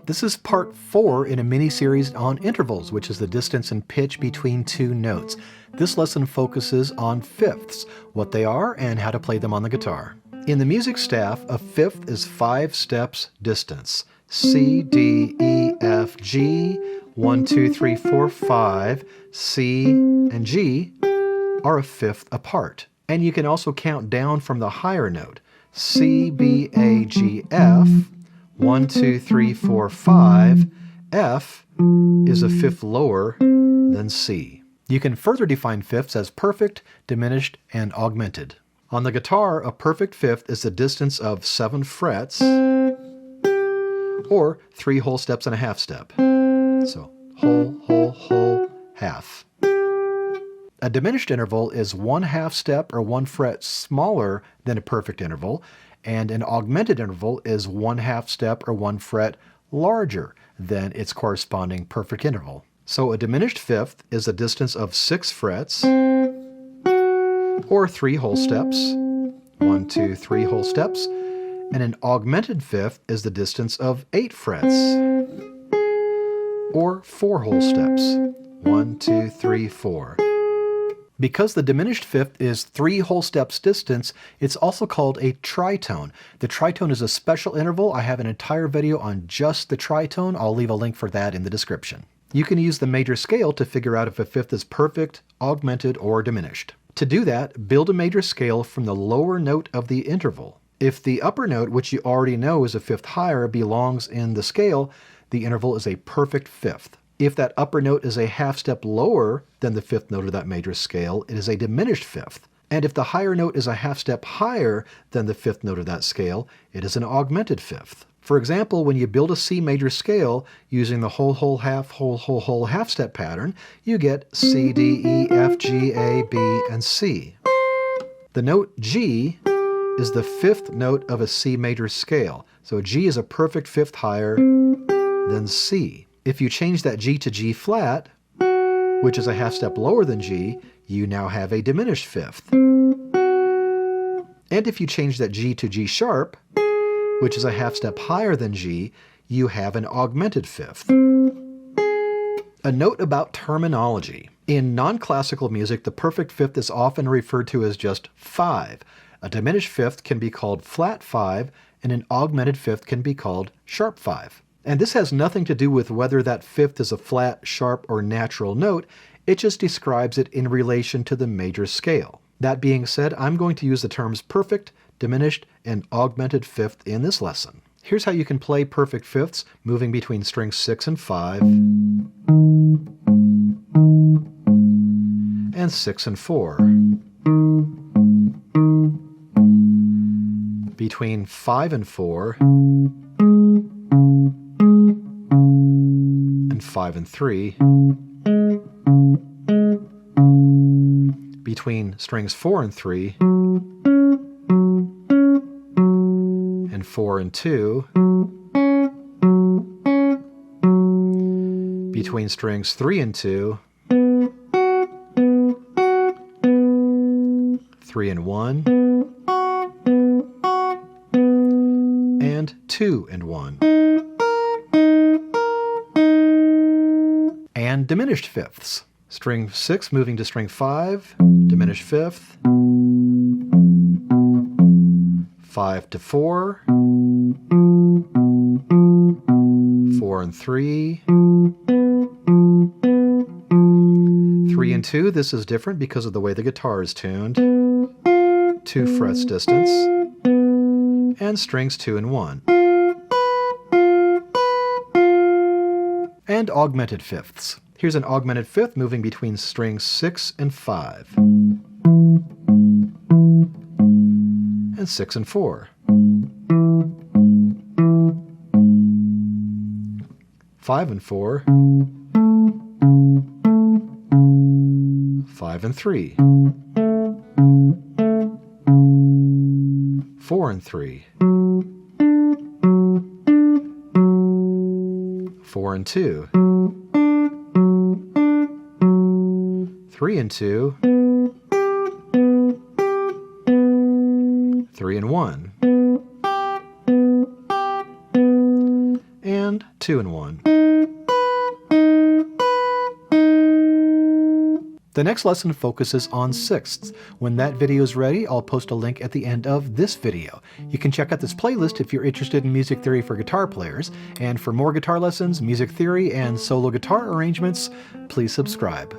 This is part 4 in a mini-series on intervals, which is the distance and pitch between two notes. This lesson focuses on fifths, what they are, and how to play them on the guitar. In the music staff, a fifth is 5 steps distance. C, D, E, F, G, 1, 2, 3, 4, 5, C and G are a fifth apart. And you can also count down from the higher note. C, B, A, G, F, 1, 2, 3, 4, 5. F is a fifth lower than C. You can further define fifths as perfect, diminished, and augmented. On the guitar, a perfect fifth is the distance of 7 frets, or 3 whole steps and a half step. So, whole, half. A diminished interval is 1/2 step or 1 fret smaller than a perfect interval, and an augmented interval is 1/2 step or 1 fret larger than its corresponding perfect interval. So a diminished fifth is a distance of 6 frets, or 3 whole steps, 1, 2, 3 whole steps, and an augmented fifth is the distance of 8 frets, or 4 whole steps, 1, 2, 3, 4. Because the diminished fifth is 3 whole steps distance, it's also called a tritone. The tritone is a special interval. I have an entire video on just the tritone. I'll leave a link for that in the description. You can use the major scale to figure out if a fifth is perfect, augmented, or diminished. To do that, build a major scale from the lower note of the interval. If the upper note, which you already know is a fifth higher, belongs in the scale, the interval is a perfect fifth. If that upper note is a half step lower than the fifth note of that major scale, it is a diminished fifth. And if the higher note is a half step higher than the fifth note of that scale, it is an augmented fifth. For example, when you build a C major scale using the whole, half step pattern, you get C, D, E, F, G, A, B, and C. The note G is the fifth note of a C major scale. So G is a perfect fifth higher than C. If you change that G to G flat, which is a half step lower than G, you now have a diminished fifth. And if you change that G to G sharp, which is a half step higher than G, you have an augmented fifth. A note about terminology. In non-classical music, the perfect fifth is often referred to as just 5. A diminished fifth can be called flat 5, and an augmented fifth can be called sharp 5. And this has nothing to do with whether that fifth is a flat, sharp, or natural note. It just describes it in relation to the major scale. That being said, I'm going to use the terms perfect, diminished, and augmented fifth in this lesson. Here's how you can play perfect fifths, moving between strings 6 and 5, and 6 and 4. Between 5 and 4, and 5 and 3, between strings 4 and 3, and 4 and 2, between strings 3 and 2, 3 and 1, and 2 and 1. And diminished fifths. String 6 moving to string 5, diminished fifth, 5 to 4, 4 and 3, 3 and 2, this is different because of the way the guitar is tuned, 2 frets distance, and strings 2 and 1. And augmented fifths. Here's an augmented fifth moving between strings 6 and 5, and 6 and 4, 5 and 4, 5 and 3, 4 and 3, 4 and 2, 3 and 2, 3 and 1, and and 2 and 1. The next lesson focuses on sixths. When that video is ready, I'll post a link at the end of this video. You can check out this playlist if you're interested in music theory for guitar players. And for more guitar lessons, music theory, and solo guitar arrangements, please subscribe.